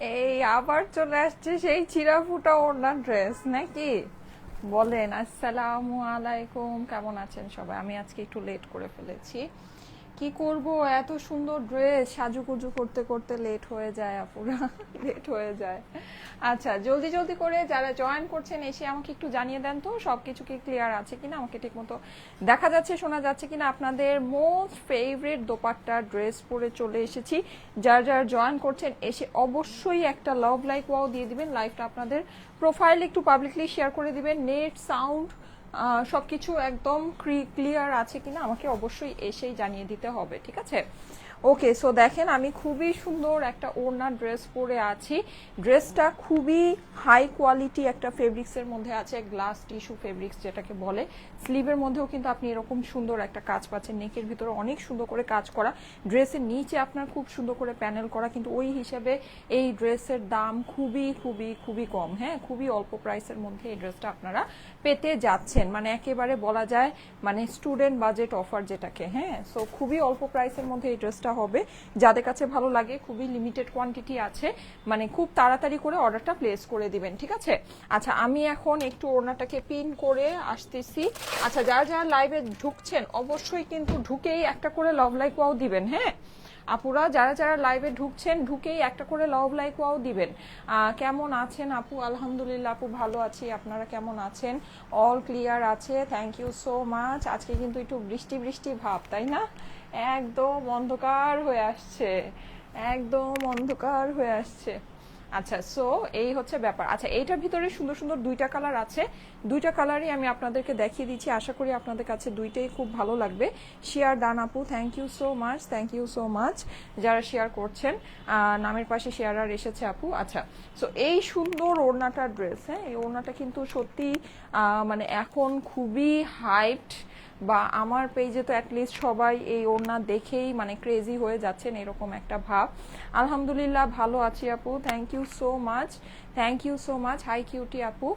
এই আবার চলে আসছে সেই চিরা ফুটা ওড়না ড্রেস নাকি? বলেন। আসসালামু আলাইকুম, কেমন আছেন সবাই? আমি আজকে একটু লেট করে ফেলেছি। কি করব, এত সুন্দর ড্রেস সাজুগুজু করতে করতে লেট হয়ে যায় আপুরা। লেট হয়ে যায়। আচ্ছা, জলদি জলদি করে যারা জয়েন করছেন এসে আমাকে একটু জানিয়ে দেন তো সবকিছু কি ক্লিয়ার আছে কিনা, আমাকে ঠিকমতো দেখা যাচ্ছে শোনা যাচ্ছে কিনা। আপনাদের মোস্ট ফেভারিট দোপাট্টা ড্রেস পরে চলে এসেছি। যারা যারা জয়েন করছেন এসে অবশ্যই একটা লাভ লাইক ওয়াও দিয়ে দিবেন। লাইভটা আপনাদের প্রোফাইলে একটু পাবলিকলি শেয়ার করে দিবেন। নেট সাউন্ড সবকিছু একদম ক্লিয়ার আছে কিনা আমাকে অবশ্যই এসেই জানিয়ে দিতে হবে, ঠিক আছে? ওকে, সো দেখেন আমি খুবই সুন্দর একটা ওড়না ড্রেস পরে আছি। ড্রেসটা খুবই হাই কোয়ালিটি একটা ফেব্রিক্সের মধ্যে আছে, গ্লাস টিস্যু ফেব্রিক্স যেটাকে বলে। স্লিভের মধ্যেও কিন্তু আপনি এরকম সুন্দর একটা কাজ পাচ্ছেন, নেকের ভিতরে অনেক সুন্দর করে কাজ করা। ড্রেসের নিচে আপনার খুব সুন্দর করে প্যানেল করা, কিন্তু ওই হিসাবে এই ড্রেসের দাম খুবই খুবই খুবই কম। হ্যাঁ, খুবই অল্প প্রাইসের মধ্যে এই ড্রেসটা আপনারা পেতে যাচ্ছেন, মানে একেবারে বলা যায় মানে স্টুডেন্ট বাজেট অফার যেটাকে। হ্যাঁ, সো খুবই অল্প প্রাইসের মধ্যে এই ড্রেসটা হবে। যাদের কাছে ভালো লাগে খুবই লিমিটেড কোয়ান্টিটি আছে, মানে খুব তাড়াতাড়ি করে অর্ডারটা প্লেস করে দিবেন, ঠিক আছে? আচ্ছা, আমি এখন একটু ওড়নাটাকে পিন করে আসতেছি। আচ্ছা, যারা যারা লাইভে ঢুকছেন অবশ্যই কিন্তু ঢুকেই একটা করে লাভ লাইক ওয়াও দিবেন। হ্যাঁ আপুরা, যারা যারা লাইভে ঢুকছেন ঢুকেই একটা করে লাভ লাইক ওয়াও দিবেন। কেমন আছেন আপু? আলহামদুলিল্লাহ আপু, ভালো আছি। আপনারা কেমন আছেন? অল ক্লিয়ার আছে, থ্যাংক ইউ সো মাচ। আজকে কিন্তু একটু বৃষ্টি বৃষ্টি ভাব, তাই না? একদম অন্ধকার হয়ে আসছে, একদম অন্ধকার হয়ে আসছে। আচ্ছা, সো এই হচ্ছে ব্যাপার। আচ্ছা, এইটার ভিতরে সুন্দর সুন্দর দুইটা কালার আছে। দুইটা কালারই আমি আপনাদেরকে দেখিয়ে দিচ্ছি, আশা করি আপনাদের কাছে দুইটাই খুব ভালো লাগবে। শেয়ার ডান আপু, thank you so much, thank you so much যারা শেয়ার করছেন। নামের পাশে শেয়ার আর এসেছে আপু। আচ্ছা, সো এই সুন্দর ওড়নাটা ড্রেস, হ্যাঁ এই ওড়নাটা কিন্তু সত্যি মানে এখন খুবই হাইপড, বা আমার পেজে তো অ্যাটলিস্ট সবাই এই ওড়না দেখেই মানে ক্রেজি হয়ে যাচ্ছেন, এরকম একটা ভাব। আলহামদুলিল্লাহ ভালো আছি আপু, thank you so much, thank you so much. Hi cutie আপু।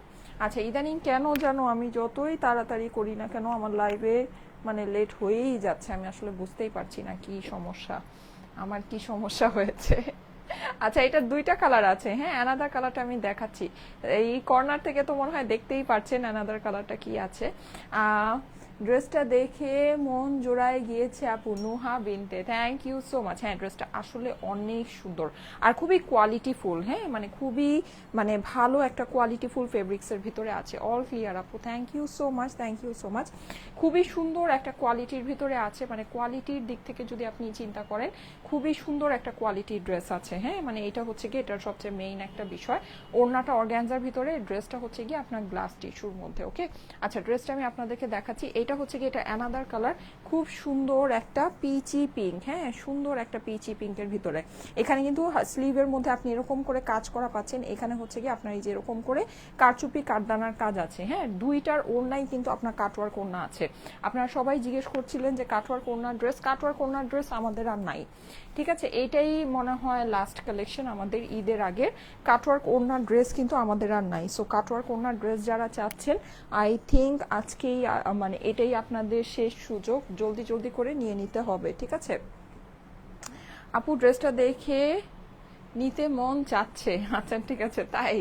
আচ্ছা, ইদানিং কেন জানো আমি যতই তাড়াতাড়ি করি না কেন আমার লাইভে মানে লেট হয়েই যাচ্ছে। আমি আসলে বুঝতেই পারছি না কি সমস্যা, আমার কি সমস্যা হয়েছে। আচ্ছা, এটা দুইটা কালার আছে। হ্যাঁ, অ্যানাদার কালারটা আমি দেখাচ্ছি। এই কর্নার থেকে তো মনে হয় দেখতেই পাচ্ছেন অ্যানাদার কালারটা কি আছে। ড্রেসটা দেখে মন জোড়ায় গিয়েছে আপু, নুহা বিনতে, থ্যাংক ইউ সো মাচ। হ্যাঁ, ড্রেসটা আসলে অনেক সুন্দর আর খুবই কোয়ালিটিফুল। হ্যাঁ, মানে খুবই মানে ভালো একটা কোয়ালিটিফুল ফেব্রিক্সের ভিতরে আছে। অল ক্লিয়ার আপু, thank you so much, thank you so much. খুবই সুন্দর একটা কোয়ালিটির ভিতরে আছে, মানে কোয়ালিটির দিক থেকে যদি আপনি চিন্তা করেন খুবই সুন্দর একটা কোয়ালিটির ড্রেস আছে। হ্যাঁ, মানে এটা হচ্ছে কি এটার সবচেয়ে মেইন একটা বিষয়। ওড়নাটা অর্গ্যানজার ভিতরে, ড্রেসটা হচ্ছে কি আপনার গ্লাস টিস্যুর মধ্যে। ওকে, আচ্ছা, ড্রেসটা আমি আপনাদেরকে দেখাচ্ছি। এটা হচ্ছে কি এটা অ্যানাদার কালার, খুব সুন্দর একটা পিচি পিঙ্ক। হ্যাঁ, সুন্দর একটা পিচি পিঙ্কের ভিতরে। এখানে কিন্তু স্লিভের মধ্যে আপনি এরকম করে কাজ করা পাচ্ছেন। এখানে হচ্ছে কি আপনার এই যে এরকম করে কারচুপি কাঠদানার কাজ আছে। হ্যাঁ, দুইটার ওড়নাই কিন্তু আপনার কাটওয়ার্ক ওড়না আছে। আপনারা সবাই জিজ্ঞেস করছিলেন যে কাটওয়ার্ক ওড়নার ড্রেস, কাটওয়ার্ক ওড়নার ড্রেস আমাদের আর নাই, ঠিক আছে? এইটাই মনে হয় লাস্ট কালেকশন আমাদের ঈদের আগের। কাটওয়ার্ক ওড়নার ড্রেস কিন্তু আমাদের আর নাই। সো কাটওয়ার্ক ওড়নার ড্রেস যারা চাচ্ছেন আই থিঙ্ক আজকেই মানে এটাই আপনাদের শেষ সুযোগ, জলদি জলদি করে নিয়ে নিতে হবে, ঠিক আছে? আপু, ড্রেসটা দেখে নিতে মন চাচ্ছে। আচ্ছা, ঠিক আছে, তাই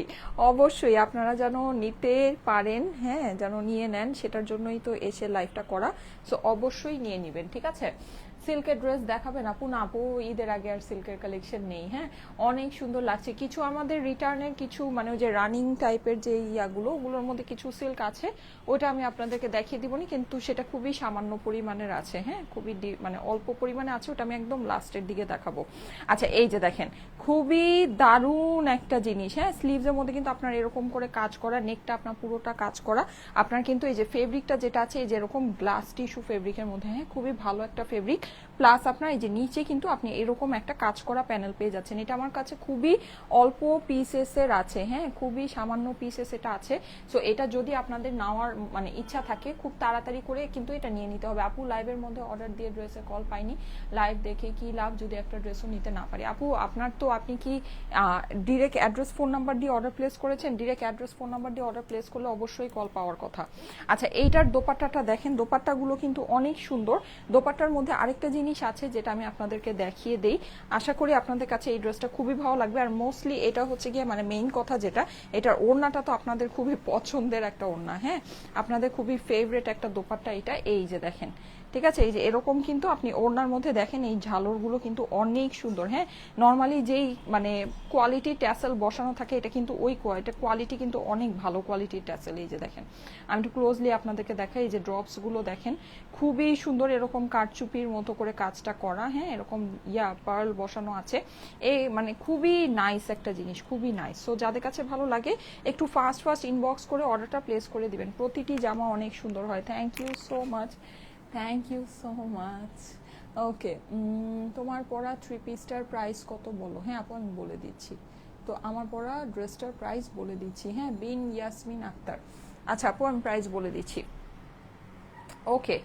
অবশ্যই আপনারা যেন নিতে পারেন, হ্যাঁ যেন নিয়ে নেন, সেটার জন্যই তো এসে লাইভটা করা। সো অবশ্যই নিয়ে নেবেন, ঠিক আছে? সিল্কের ড্রেস দেখাবেন আপু? না আপু, ঈদের আগে আর সিল্কের কালেকশন নেই। হ্যাঁ, অনেক সুন্দর লাগছে। কিছু আমাদের রিটার্নের কিছু মানে ওই যে রানিং টাইপের যে ইয়াগুলো, ওগুলোর মধ্যে কিছু সিল্ক আছে, ওটা আমি আপনাদেরকে দেখিয়ে দিবনি, কিন্তু সেটা খুবই সামান্য পরিমাণের আছে। হ্যাঁ, খুবই মানে অল্প পরিমাণে আছে, ওটা আমি একদম লাস্টের দিকে দেখাবো। আচ্ছা, এই যে দেখেন খুবই দারুণ একটা জিনিস। হ্যাঁ, স্লিভসের মধ্যে কিন্তু আপনার এরকম করে কাজ করা, নেকটা আপনার পুরোটা কাজ করা। আপনার কিন্তু এই যে ফেব্রিকটা যেটা আছে এই যে এরকম গ্লাস টিস্যু ফেব্রিকের মধ্যে। হ্যাঁ, খুবই ভালো একটা ফেব্রিক। প্লাস আপনার এই যে নিচে কিন্তু আপনি এরকম একটা কাজ করা প্যানেল পেয়ে যাচ্ছেন। এটা আমার কাছে খুবই অল্প পিসেসের আছে। হ্যাঁ, খুবই সামান্য পিসেস এটা আছে। সো এটা যদি আপনাদের নেওয়ার মানে ইচ্ছা থাকে খুব তাড়াতাড়ি করে কিন্তু এটা নিয়ে নিতে হবে। আপু, লাইভের মধ্যে অর্ডার দিয়ে ড্রেসের কল পাইনি, লাইভ দেখে কি লাভ যদি একটা ড্রেসও নিতে না পারি। আপু, আপনার তো আপনি কি ডিরেক্ট অ্যাড্রেস ফোন নাম্বার দিয়ে অর্ডার প্লেস করেছেন? ডিরেক্ট অ্যাড্রেস ফোন নাম্বার দিয়ে অর্ডার প্লেস করলে অবশ্যই কল পাওয়ার কথা। আচ্ছা, এইটার দোপাট্টাটা দেখেন, দোপাট্টাগুলো কিন্তু অনেক সুন্দর। দোপাট্টার মধ্যে আরেকটা আরেকটা জিনিস আছে যেটা আমি আপনাদেরকে দেখিয়ে দেই, আশা করি আপনাদের কাছে এই ড্রেসটা খুবই ভালো লাগবে। আর মোস্টলি এটা হচ্ছে গিয়ে মানে মেইন কথা যেটা, এটার ওড়নাটা তো আপনাদের খুবই পছন্দের একটা ওড়না, হ্যাঁ আপনাদের খুবই ফেভারিট একটা দোপাট্টা এটা। এই যে দেখেন, ঠিক আছে, এই যে এরকম কিন্তু আপনি ওড়নার মধ্যে দেখেন এই ঝালরগুলো কিন্তু অনেক সুন্দর। হ্যাঁ নর্মালি যেই মানে কোয়ালিটি ট্যাসেল বসানো থাকে এটা কিন্তু ওই কোয়ালিটি কিন্তু অনেক ভালো কোয়ালিটির ট্যাসেল। এই যে দেখেন, আমি একটু ক্লোজলি আপনাদেরকে দেখাই, এই যে ড্রপসগুলো দেখেন খুবই সুন্দর, এরকম কারচুপির মতো করে কাজটা করা, হ্যাঁ এরকম পার্ল বসানো আছে। এই মানে খুবই নাইস একটা জিনিস, খুবই নাইস। সো যাদের কাছে ভালো লাগে একটু ফাস্ট ফাস্ট ইনবক্স করে অর্ডারটা প্লেস করে দিবেন, প্রতিটি জামা অনেক সুন্দর হয়। Thank you so much, thank you so much. Okay, তোমার পরা থ্রি পিসটার প্রাইস কত বলো? হ্যাঁ আপু আমি বলে দিচ্ছি, তো আমার পরা ড্রেসটার প্রাইস বলে দিচ্ছি। হ্যাঁ বিন ইয়াসমিন আক্তার, আচ্ছা আপু আমি প্রাইস বলে দিচ্ছি। ওকে,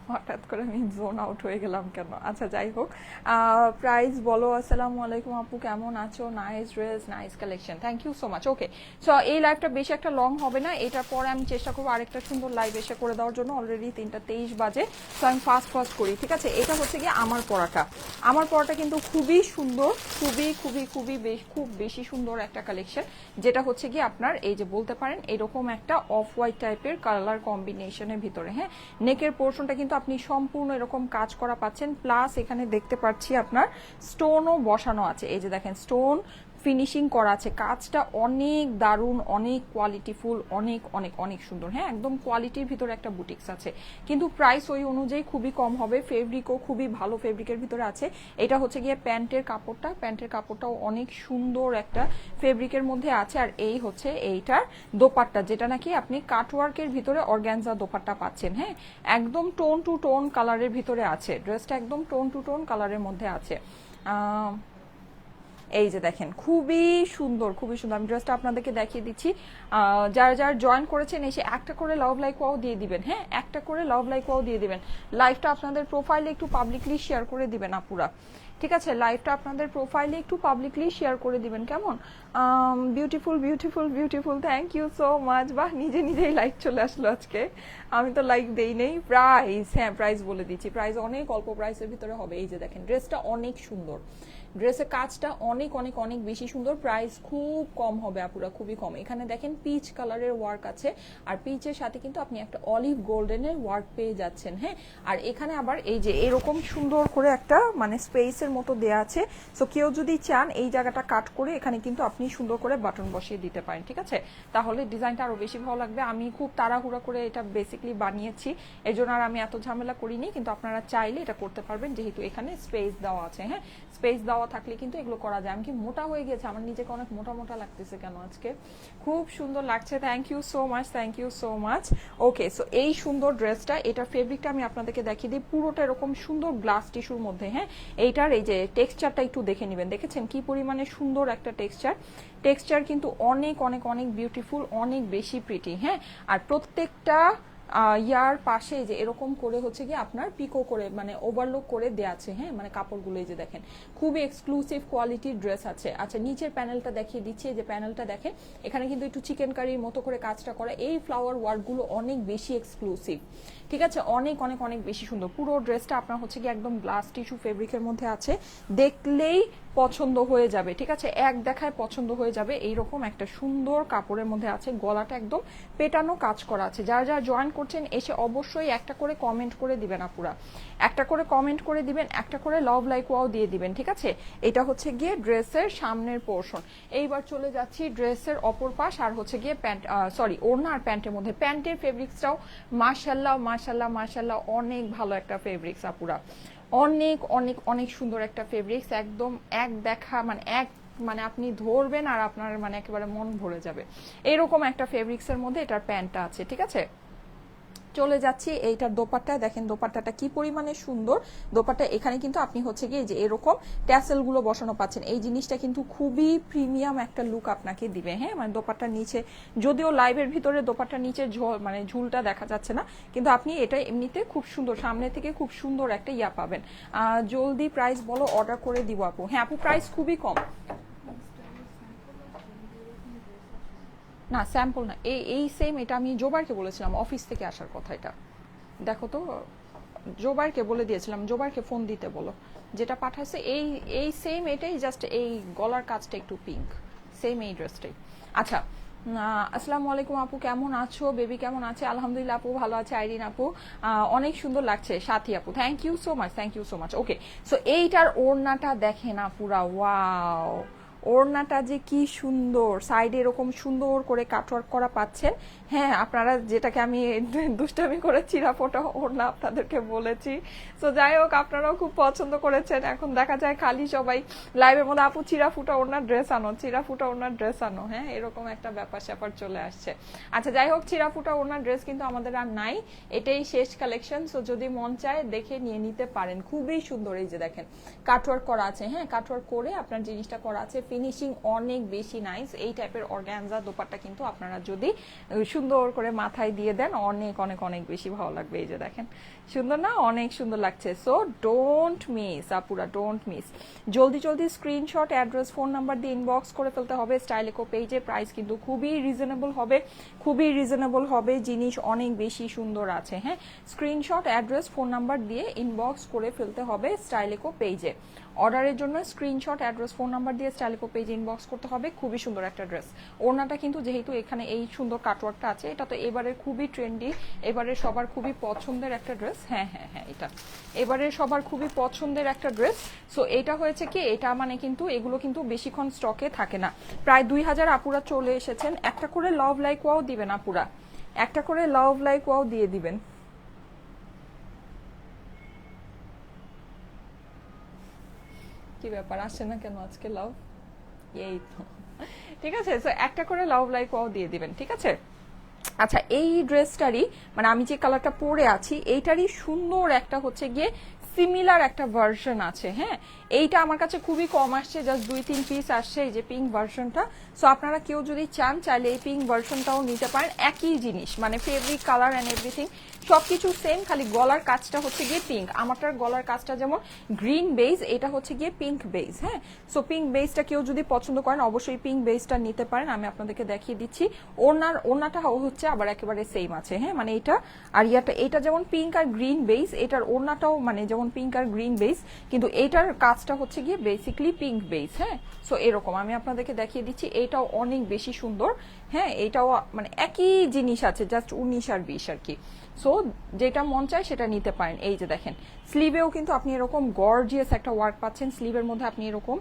হঠাৎ করে আমি জোন আউট হয়ে গেলাম কেন, আচ্ছা যাই হোক, প্রাইস বলো। আসসালামু আলাইকুম আপু, কেমন আছো? Nice dress, nice collection, thank you so much. Okay, so এই লাইভটা বেশি একটা লং হবে না, এটার পরে আমি চেষ্টা করবো আরেকটা সুন্দর লাইভ এসে করে দেওয়ার জন্য। অলরেডি 3:23 বাজে, সো আমি ফাস্ট ফাস্ট করি, ঠিক আছে। এটা হচ্ছে গিয়ে আমার পরাটা, আমার পরাটা কিন্তু খুবই সুন্দর, খুবই খুবই খুবই খুব বেশি সুন্দর একটা কালেকশন, যেটা হচ্ছে গিয়ে আপনার এই যে বলতে পারেন এরকম একটা অফ হোয়াইট টাইপের কালার কম্বিনেশনের ভিতরে। হ্যাঁ নেকের পোর্শনটা কিন্তু আপনি সম্পূর্ণ এরকম কাজ করা পাচ্ছেন, প্লাস এখানে দেখতে পাচ্ছি আপনার স্টোনও বসানো আছে। এই যে দেখেন স্টোন ফিনিশিং করা আছে, কাজটা অনেক দারুণ, অনেক কোয়ালিটিফুল, অনেক অনেক অনেক সুন্দর। হ্যাঁ একদম কোয়ালিটির ভিতরে একটা বুটিক্স আছে, কিন্তু প্রাইস ওই অনুযায়ী খুবই কম হবে। ফেব্রিকও খুবই ভালো ফেব্রিকের ভিতরে আছে। এটা হচ্ছে গিয়ে প্যান্টের কাপড়টা, প্যান্টের কাপড়টাও অনেক সুন্দর একটা ফেব্রিকের মধ্যে আছে। আর এই হচ্ছে এইটার দোপাট্টা, যেটা নাকি আপনি কাটওয়ার্কের ভিতরে অর্গ্যানজা দোপাট্টা পাচ্ছেন। হ্যাঁ একদম টোন টু টোন কালারের ভিতরে আছে, ড্রেসটা একদম টোন টু টোন কালারের মধ্যে আছে। এই যে দেখেন খুবই সুন্দর, খুবই সুন্দর। আমি ড্রেসটা আপনাদেরকে দেখিয়ে দিচ্ছি। যারা যারা জয়েন করেছেন এসে একটা করে লাভ লাইক ওয়াও দিয়ে দিবেন। হ্যাঁ একটা করে লাভ লাইক ওয়াও দিয়ে দিবেন। লাইভটা আপনাদের প্রোফাইলে একটু পাবলিকলি শেয়ার করে দিবেন আপুরা, ঠিক আছে। লাইভটা আপনাদের প্রোফাইলে একটু পাবলিকলি শেয়ার করে দিবেন, কেমন? Beautiful beautiful beautiful, thank you so much. বাহ নিজে নিজেই লাইক চলে আসলো আজকে, আমি তো লাইক দেই নেই। প্রাইস, হ্যাঁ প্রাইস বলে দিচ্ছি, প্রাইস অনেক অল্প প্রাইসের ভিতরে হবে। এই যে দেখেন ড্রেসটা অনেক সুন্দর, ড্রেসের কাজটা অনেক অনেক অনেক বেশি সুন্দর। প্রাইস খুব কম হবে আপুরা, খুবই কম। এখানে দেখেন পিচ কালারের ওয়ার্ক আছে, আর পিচের সাথে কিন্তু আপনি একটা অলিভ গোল্ডেনের ওয়ার্ক পেয়ে যাচ্ছেন। হ্যাঁ আর এখানে আবার এই যে এরকম সুন্দর করে একটা মানে স্পেসের মতো দেয়া আছে, সো কেউ যদি চান এই জায়গাটা কাট করে এখানে কিন্তু আপনি সুন্দর করে বাটন বসিয়ে দিতে পারেন, ঠিক আছে। তাহলে ডিজাইনটা আরো বেশি ভালো লাগবে। আমি খুব তাড়াহুড়া করে এটা বেসিক্যালি বানিয়েছি, এর জন্য আর আমি এত ঝামেলা করিনি, কিন্তু আপনারা চাইলে এটা করতে পারবেন যেহেতু এখানে স্পেস দেওয়া আছে। হ্যাঁ স্পেস দেওয়া থাকলে কিন্তু এগুলো করা যায়। আমি কি মোটা হয়ে গেছে, আমার নিজেকে অনেক মোটা মোটা লাগতেছে কেন আজকে, খুব সুন্দর লাগছে। Thank you so much, thank you so much. Okay, so এই সুন্দর ড্রেসটা, এটা ফেব্রিকটা আমি আপনাদেরকে দেখিয়ে দিই, পুরোটা এরকম সুন্দর গ্লাস টিস্যুর মধ্যে। হ্যাঁ এইটার এই যে টেক্সচারটা একটু দেখে নেবেন, দেখেছেন কি পরিমাণে সুন্দর একটা টেক্সচার, টেক্সচার কিন্তু অনেক অনেক অনেক বিউটিফুল, অনেক বেশি প্রিটি। হ্যাঁ আর প্রত্যেকটা ইয়ার পাশে যে এরকম করে হচ্ছে কি আপনার পিকো করে মানে ওভারলোক করে দেয়া আছে। হ্যাঁ মানে কাপড়গুলো এই যে দেখেন খুবই এক্সক্লুসিভ কোয়ালিটির ড্রেস আছে। আচ্ছা নিচের প্যানেলটা দেখিয়ে দিচ্ছি, যে প্যানেলটা দেখেন এখানে কিন্তু একটু চিকেন কারির মতো করে কাজটা করা, এই ফ্লাওয়ার ওয়ার্কগুলো অনেক বেশি এক্সক্লুসিভ, ঠিক আছে, অনেক অনেক অনেক বেশি সুন্দর। পুরো ড্রেসটা আপনার হচ্ছে কি একদম গ্লাস টিস্যু ফেব্রিকের মধ্যে আছে, দেখলেই পছন্দ হয়ে যাবে, ঠিক আছে, এক দেখায় পছন্দ হয়ে যাবে। এইরকম একটা সুন্দর কাপড়ের মধ্যে আছে, গলাটা একদম পেটানো কাজ করা আছে। যারা যারা জয়েন করছেন এসে অবশ্যই একটা করে কমেন্ট করে দিবেন আপুরা, একটা করে কমেন্ট করে দিবেন, একটা করে লাভ লাইক ওয়াও দিয়ে দিবেন, ঠিক আছে। এটা হচ্ছে গিয়ে ড্রেসের সামনের পোর্শন। এইবার চলে যাচ্ছি ড্রেসের অপর পাশ, আর হচ্ছে গিয়ে প্যান্ট, সরি ওড়না আর প্যান্টের মধ্যে। প্যান্টের ফেব্রিক্সটাও মাশাল্লাহ মাশাল্লাহ মাশাল্লাহ অনেক ভালো একটা ফেব্রিক্স আপুরা, অনেক অনেক অনেক সুন্দর একটা ফেব্রিক্স, একদম এক দেখা মানে আপনি ধরবেন আর আপনার মানে একেবারে মন ভরে যাবে, এরকম একটা ফেব্রিক্সের মধ্যে এটার প্যান্টটা আছে, ঠিক আছে। চলে যাচ্ছি এইটার দোপাট্টা, দেখেন দোপাট্টাটা কি পরিমাণে সুন্দর। দোপাট্টা এখানে কিন্তু আপনি হচ্ছে গিয়ে যে এরকম ট্যাসেল গুলো বসানো পাচ্ছেন, এই জিনিসটা কিন্তু খুবই প্রিমিয়াম একটা লুক আপনাকে দিবে। হ্যাঁ মানে দোপাট্টার নিচে, যদিও লাইভের ভিতরে দোপাট্টার নিচে মানে ঝুলটা দেখা যাচ্ছে না, কিন্তু আপনি এটা এমনিতে খুব সুন্দর, সামনে থেকে খুব সুন্দর একটা ইয়া পাবেন। জলদি প্রাইস বলো, অর্ডার করে দিব আপু। হ্যাঁ আপু প্রাইস খুবই কম, না স্যাম্পল না, এই সেম, এটা আমি জোবারকে বলেছিলাম অফিস থেকে আসার কথা। এটা দেখো তো জোবারকে বলে দিয়েছিলাম, জোবারকে ফোন দিতে বলো, যেটা পাঠাইছে এই এই সেম এটাই, জাস্ট এই গলার কাজটা একটু পিঙ্ক, সেম এই ড্রেসটাই। আচ্ছা, আসসালামু আলাইকুম আপু, কেমন আছো? বেবি কেমন আছে? আলহামদুলিল্লাহ আপু ভালো আছে। আইরিন আপু অনেক সুন্দর লাগছে। সাথী আপু thank you so much, thank you so much. Okay, so এইটার ওড়নাটা দেখেন আপুরা, ওয়াও, ওড়নাটা যে কি সুন্দর, সাইডে এরকম সুন্দর করে কাটওয়ার্ক করা পাচ্ছেন। হ্যাঁ, আপনারা যেটাকে আমি দুষ্টামি করে চিরাফোটা ওড়না আপনাদেরকে বলেছি, তো যাই হোক আপনারাও খুব পছন্দ করেছেন। এখন দেখা যায় খালি সবাই লাইভের মধ্যে আপু চিরাফুটা ওড়নার ড্রেস আনো, চিরাফুটা ওড়নার ড্রেস আনো, হ্যাঁ এরকম একটা ব্যাপার স্যাপার চলে আসছে। আচ্ছা যাই হোক, চিরাফুটা ওড়নার ড্রেস কিন্তু আমাদের আর নাই, এটাই শেষ কালেকশন। সো যদি মন চায় দেখে নিয়ে নিতে পারেন, খুবই সুন্দর। এই যে দেখেন কাটওয়ার্ক করা আছে, হ্যাঁ কাটওয়ার্ক করে আপনার জিনিসটা করা আছে, ফিনিশিং অনেক বেশি নাইস। এই টাইপের অর্গানজা দোপাট্টা কিন্তু আপনারা যদি সুন্দর করে মাথায় দিয়ে দেন অনেক অনেক অনেক বেশি ভালো লাগবে। এই যে দেখেন সুন্দর না, অনেক সুন্দর লাগছে। সো ডোন্ট মিস আপুরা, ডোন্ট মিস, জলদি জলদি স্ক্রিনশট, অ্যাড্রেস, ফোন নাম্বার দিয়ে ইনবক্স করে ফেলতে হবে স্টাইলেকো পেজে। প্রাইস কিন্তু খুবই রিজনেবল হবে, খুবই রিজনেবল হবে, জিনিস অনেক বেশি সুন্দর আছে। হ্যাঁ, স্ক্রিনশট, অ্যাড্রেস, ফোন নাম্বার দিয়ে ইনবক্স করে ফেলতে হবে স্টাইলেকো পেজে। অর্ডারের জন্য স্ক্রিনশট, অ্যাড্রেস, ফোন নাম্বার দিয়ে স্টাইলেকো পেজে ইনবক্স করতে হবে। খুবই সুন্দর একটা ড্রেস। ওড়নাটা কিন্তু যেহেতু এখানে এই সুন্দর কাটওয়ার্কটা আছে, এটা তো এবারের খুবই ট্রেন্ডি, এবারের সবার খুবই পছন্দের একটা ড্রেস। হ্যাঁ হ্যাঁ হ্যাঁ, এটা এবারের সবার খুবই পছন্দের একটা ড্রেস। সো এটা হয়েছে কি, এটা মানে কিন্তু এগুলো কিন্তু বেশিক্ষণ স্টকে থাকে না। প্রায় 2000 আপুরা চলে এসেছেন। একটা করে লাভ লাইক ওয়াও দিবেন আপুরা, একটা করে লাভ লাইক ওয়াও দিয়ে দিবেন। কি ব্যাপার, আসছে না কেন আজকে লাভ? এই তো ঠিক আছে, সো একটা করে লাভ লাইক ওয়াও দিয়ে দিবেন, ঠিক আছে। আচ্ছা, এই ড্রেসটারই মানে আমি যে কালারটা পরে আছি এইটারই সুন্দর একটা হচ্ছে গিয়ে সিমিলার একটা ভার্সন আছে। হ্যাঁ, এইটা আমার কাছে খুবই কম আসছে, জাস্ট 2-3 পিস আসছে, এই যে পিঙ্ক ভার্সনটা। সো আপনারা কেউ যদি চান চাইলে এই পিঙ্ক ভার্সনটাও নিতে পারেন, একই জিনিস মানে ফেব্রিক, কালার অ্যান্ড এভরিথিং সবকিছু সেম, খালি গলার কাজটা হচ্ছে গিয়ে পিঙ্ক। আমারটার গলার কাজটা যেমন গ্রিন বেজ, এটা হচ্ছে গিয়ে পিঙ্ক বেজ। হ্যাঁ, সো পিঙ্ক বেজটা কেউ যদি পছন্দ করেন অবশ্যই পিঙ্ক বেজটা নিতে পারেন। আমি আপনাদেরকে দেখিয়ে দিচ্ছি, ওড়নাটা হচ্ছে আবার একেবারে সেম আছে। হ্যাঁ, মানে এটা আর ইয়াটা, এটা যেমন পিঙ্ক আর গ্রিন বেজ, এটার ওড়নাটাও মানে যেমন পিঙ্ক আর গ্রিন বেজ, কিন্তু এটার কাজটা হচ্ছে গিয়ে বেসিক্যালি পিঙ্ক বেজ। হ্যাঁ, সো এরকম আমি আপনাদেরকে দেখিয়ে দিচ্ছি, এটাও অনেক বেশি সুন্দর। হ্যাঁ, এটাও মানে একই জিনিস আছে, জাস্ট 19 আর 20 আর কি। সো যেটা মন চায় সেটা নিতে পারেন। এই যে দেখেন স্লিভেও কিন্তু আপনি এরকম গর্জিয়াস একটা ওয়ার্ক পাচ্ছেন, স্লিভের মধ্যে আপনি এরকম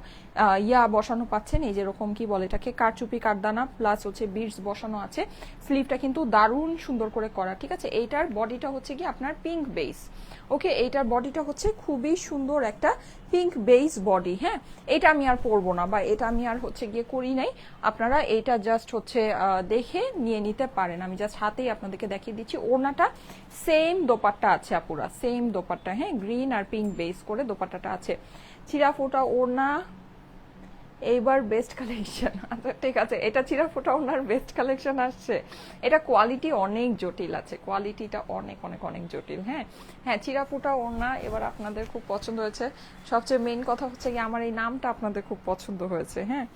ইয়া বসানো পাচ্ছেন, এই যে এরকম কি বলে এটাকে, কারচুপি, কারদানা প্লাস হচ্ছে বিডস বসানো আছে। স্লিভটা কিন্তু দারুণ সুন্দর করে করা, ঠিক আছে। এইটার বডিটা হচ্ছে কি আপনার পিঙ্ক বেস। ওকে, এইটার বডিটা হচ্ছে খুবই সুন্দর একটা পিঙ্ক বেস বডি। হ্যাঁ, এটা আমি আর পরবো না, বা এটা আমি আর হচ্ছে গিয়ে করি নাই, আপনারা এটা জাস্ট হচ্ছে দেখে নিয়ে নিতে পারেন। আমি জাস্ট হাতেই আপনাদেরকে দেখিয়ে দিচ্ছি। ওড়নাটা সেম দোপাট্টা আছে আপুরা, সেম দোপাট্টা। হ্যাঁ, গ্রিন আর পিঙ্ক বেস করে দোপাট্টাটা আছে। চিরাফোটা ওড়না এইবার বেস্ট কালেকশন। আচ্ছা ঠিক আছে, এটা চিরাফোটা ওড়নার বেস্ট কালেকশন আসছে। এটা কোয়ালিটি অনেক জটিল আছে, কোয়ালিটিটা অনেক অনেক অনেক জটিল। হ্যাঁ হ্যাঁ, চিরাফোটা ওড়না এবার আপনাদের খুব পছন্দ হয়েছে। সবচেয়ে মেইন কথা হচ্ছে কি আমার এই নামটা আপনাদের খুব পছন্দ হয়েছে। হ্যাঁ,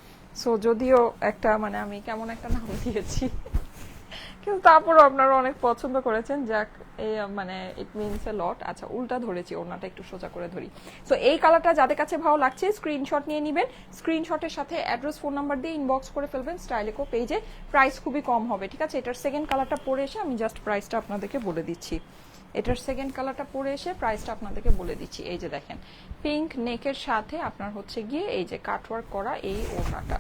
সো যদিও একটা মানে আমি কেমন একটা নাম দিয়েছি, কিন্তু তারপরও আপনারা অনেক পছন্দ করেছেন, যাক এই মানে ইট মিনস এ লট। আচ্ছা, উল্টা ধরেছি, ওড়নাটা একটু সোজা করে ধরি। সো এই কালারটা যাদের কাছে ভালো লাগছে স্ক্রিনশট নিয়ে নেবেন, স্ক্রিনশটের সাথে অ্যাড্রেস, ফোন নাম্বার দিয়ে ইনবক্স করে ফেলবেন স্টাইলেকো পেজে। প্রাইস খুবই কম হবে, ঠিক আছে। এটার সেকেন্ড কালারটা পরে এসে আমি জাস্ট প্রাইসটা আপনাদেরকে বলে দিচ্ছি। এটার সেকেন্ড কালারটা পরে এসে প্রাইসটা আপনাদেরকে বলে দিচ্ছি। এই যে দেখেন পিঙ্ক নেকের সাথে আপনার হচ্ছে গিয়ে এই যে কাটওয়ার্ক করা এই ওড়নাটা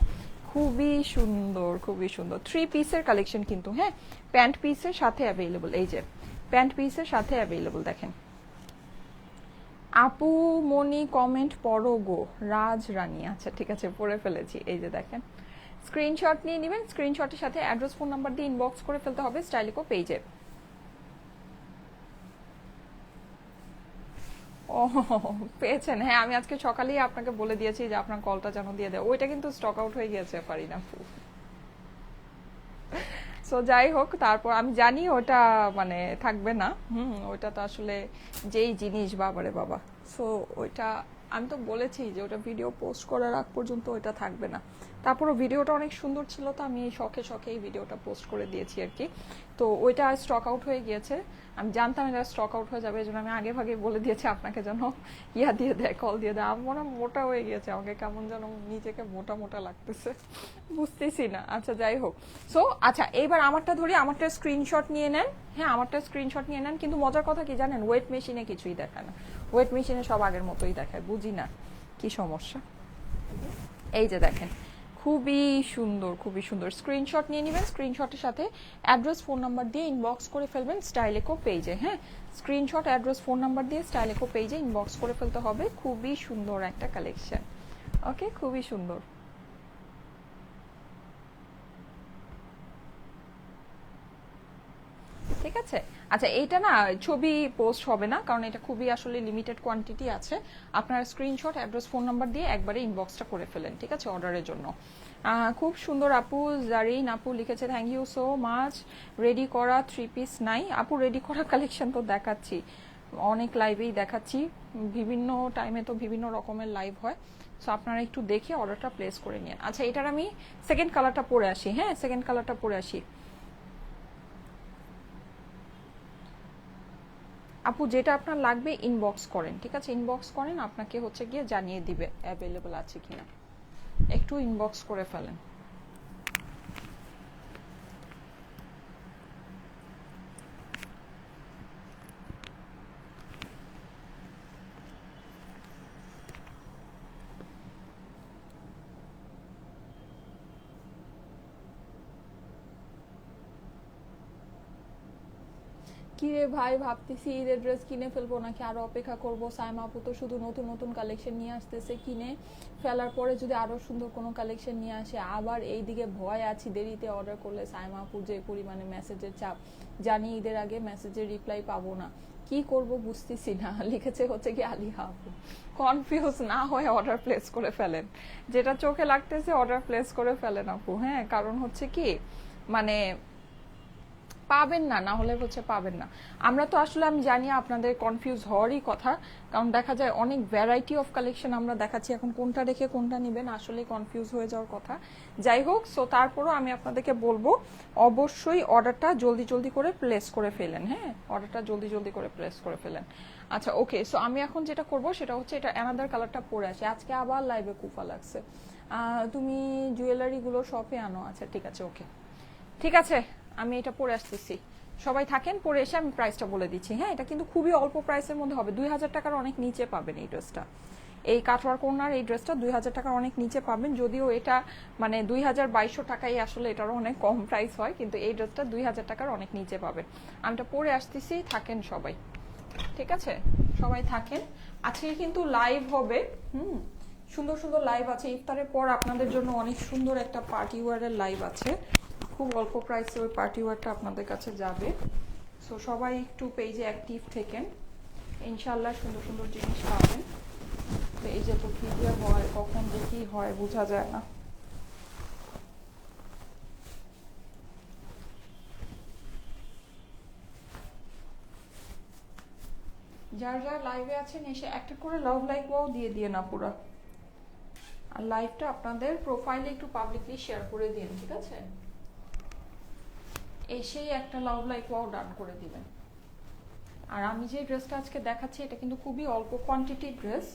খুবই সুন্দর, খুবই সুন্দর। 3 পিসের কালেকশন কিন্তু। হ্যাঁ, প্যান্ট পিসের সাথে অ্যাভেলেবল, এই যে প্যান্ট পিসের সাথে অ্যাভেলেবল। দেখেন আপু মনি কমেন্ট পড়ো গো, রাজ রানী। আচ্ছা ঠিক আছে, পড়ে ফেলেছি। এই যে দেখেন স্ক্রিনশট নিয়ে নেবেন, স্ক্রিনশটের সাথে অ্যাড্রেস, ফোন নাম্বার দিয়ে ইনবক্স করে ফেলতে হবে স্টাইলিকো পেজে। ও পেয়েছেন? হ্যাঁ, আমি আজকে সকালেই আপনাকে বলে দিয়েছি যে আপনার কলটা যেন দিয়ে দেয়, ওইটা কিন্তু স্টক আউট হয়ে গিয়েছে পারিনা আপু। সো যাই হোক, তারপর আমি জানি ওটা মানে থাকবে না। ওইটা তো আসলে যেই জিনিস বাবারে বাবা। সো ওইটা আমি তো বলেছি যে ওটা ভিডিও পোস্ট করার আগ পর্যন্ত ওইটা থাকবে না। তারপরও ভিডিওটা অনেক সুন্দর ছিল, তো আমি এই শখে শখে এই ভিডিওটা পোস্ট করে দিয়েছি আর কি। তো ওইটা স্টক আউট হয়ে গিয়েছে, আমি জানতাম এটা স্টক আউট হয়ে যাবে, এই জন্য আমি আগে ভাগে বলে দিয়েছি আপনাকে যেন ইয়া দিয়ে দেয়, কল দিয়ে দেয়। আমার মনে হয় মোটা হয়ে গিয়েছে, আমাকে কেমন যেন নিজেকে মোটা মোটা লাগতেছে, বুঝতেছি না। আচ্ছা যাই হোক, সো আচ্ছা এইবার আমারটা ধরি, আমারটা স্ক্রিনশট নিয়ে নেন। হ্যাঁ আমারটা স্ক্রিনশট নিয়ে নেন, কিন্তু মজার কথা কি জানেন, ওয়েট মেশিনে কিছুই দেখায় না, ওয়েট মেশিনে সব আগের মতোই দেখায়, বুঝি না কি সমস্যা। এই যে দেখেন, খুবই সুন্দর, খুবই সুন্দর। স্ক্রিনশট নিয়ে নেবেন, স্ক্রিনশটের সাথে অ্যাড্রেস ফোন নাম্বার দিয়ে ইনবক্স করে ফেলবেন স্টাইলেকো পেজে। হ্যাঁ, স্ক্রিনশট অ্যাড্রেস ফোন নাম্বার দিয়ে স্টাইলেকো পেজে ইনবক্স করে ফেলতে হবে। খুবই সুন্দর একটা কালেকশন, ওকে, খুবই সুন্দর। ঠিক আছে, আচ্ছা এইটা না ছবি পোস্ট হবে না, কারণ এটা খুবই আসলে লিমিটেড কোয়ান্টিটি আছে। আপনার স্ক্রিনশট অ্যাড্রেস ফোন নাম্বার দিয়ে একবারে ইনবক্সটা করে ফেলেন, ঠিক আছে, অর্ডারের জন্য। খুব সুন্দর আপু, জারিন আপু লিখেছে thank you so much. Ready করা 3 পিস নাই আপু? রেডি করা কালেকশন তো দেখাচ্ছি, অনেক লাইভেই দেখাচ্ছি, বিভিন্ন টাইমে তো বিভিন্ন রকমের লাইভ হয়। সো আপনারা একটু দেখে অর্ডারটা প্লেস করে নিন। আচ্ছা এটার আমি সেকেন্ড কালারটা পরে আসি। হ্যাঁ সেকেন্ড কালারটা পরে আসি। আপু যেটা আপনার লাগবে ইনবক্স করেন, ঠিক আছে, ইনবক্স করেন, আপনাকে হচ্ছে গিয়ে জানিয়ে দিবে অ্যাভেলেবল আছে কিনা, একটু ইনবক্স করে ফেলেন। কিরে ভাই, ভাবতেছি ঈদের ড্রেস কিনে ফেলবো নাকি আরো অপেক্ষা করব। সাইমা আপু তো শুধু নতুন নতুন কালেকশন নিয়ে আসতেছে, কিনে ফেলার পরে যদি আরো সুন্দর কোনো কালেকশন নিয়ে আসে, আবার এইদিকে ভয় আছি দেরিতে অর্ডার করলে সাইমা আপু যে পরিমাণে মেসেজের চাপ, জানি ঈদের আগে মেসেজের রিপ্লাই পাবো না, কি করব বুঝতেছি না। লিখেছে হচ্ছে কি আলিহা আপু। কনফিউজ না হয়ে অর্ডার প্লেস করে ফেলেন, যেটা চোখে লাগতেছে অর্ডার প্লেস করে ফেলেন আপু। হ্যাঁ কারণ হচ্ছে কি মানে পাবেন না, না হলে হচ্ছে পাবেন না। আমরা তো আসলে আমি জানি আপনাদের কনফিউজ হওয়ারই কথা, কারণ দেখা যায় অনেক ভ্যারাইটি অফ কালেকশন আমরা দেখাচ্ছি, এখন কোনটা রেখে কোনটা নেবেন আসলে কনফিউজ হয়ে যাওয়ার কথা। যাই হোক, সো তারপরও আমি আপনাদেরকে বলবো অবশ্যই অর্ডারটা জলদি জলদি করে প্লেস করে ফেলেন। হ্যাঁ অর্ডারটা জলদি জলদি করে প্লেস করে ফেলেন। আচ্ছা ওকে, সো আমি এখন যেটা করব সেটা হচ্ছে এটা অ্যানাদার কালারটা পরে আসি। আজকে আবার লাইভে কুফা লাগছে। তুমি জুয়েলারিগুলো শপে আনো। আচ্ছা ঠিক আছে, ওকে ঠিক আছে, আমি এটা পরে আসতেছি। সবাই থাকেন, পরে এসে আমি প্রাইসটা বলে দিচ্ছি। হ্যাঁ এটা কিন্তু খুবই অল্প প্রাইসের মধ্যে হবে, 2000 টাকার অনেক নিচে পাবেন এই ড্রেসটা। এই কাটওয়ার্ক ওড়নার এই ড্রেসটা 2000 টাকার অনেক নিচে পাবেন, যদিও এটা মানে 2200 টাকাই আসলে এটারও অনেক কম প্রাইস হয়, কিন্তু এই ড্রেসটা 2000 টাকার অনেক নিচে পাবেন। আমি এটা পরে আসতেছি, থাকেন সবাই, ঠিক আছে, সবাই থাকেন। আজকে কিন্তু লাইভ হবে, সুন্দর সুন্দর লাইভ আছে। ইফতারের পর আপনাদের জন্য অনেক সুন্দর একটা পার্টি ওয়্যারের লাইভ আছে, খুব অল্প প্রাইসে ওই পার্টি ওয়্যারটা আপনাদের কাছে যাবে। সো সবাই একটু পেজে অ্যাক্টিভ থেকেন, ইনশাল্লাহ সুন্দর সুন্দর জিনিস পাবেন। পেজে তো কি যে হয়, কখন যে কি হয় বোঝা যায় না। যারা যারা লাইভে আছেন এসে একটা করে লাভ লাইক ওয়াও দিয়ে দিয়ে না পুরা, আর লাইভটা আপনাদের প্রোফাইলে একটু পাবলিকলি শেয়ার করে দিন, ঠিক আছে, এসেই একটা লাভ লাইক ওয়াও ডান করে দিবেন। আর আমি যে ড্রেসটা আজকে দেখাচ্ছি এটা কিন্তু খুবই অল্প কোয়ান্টিটি ড্রেস,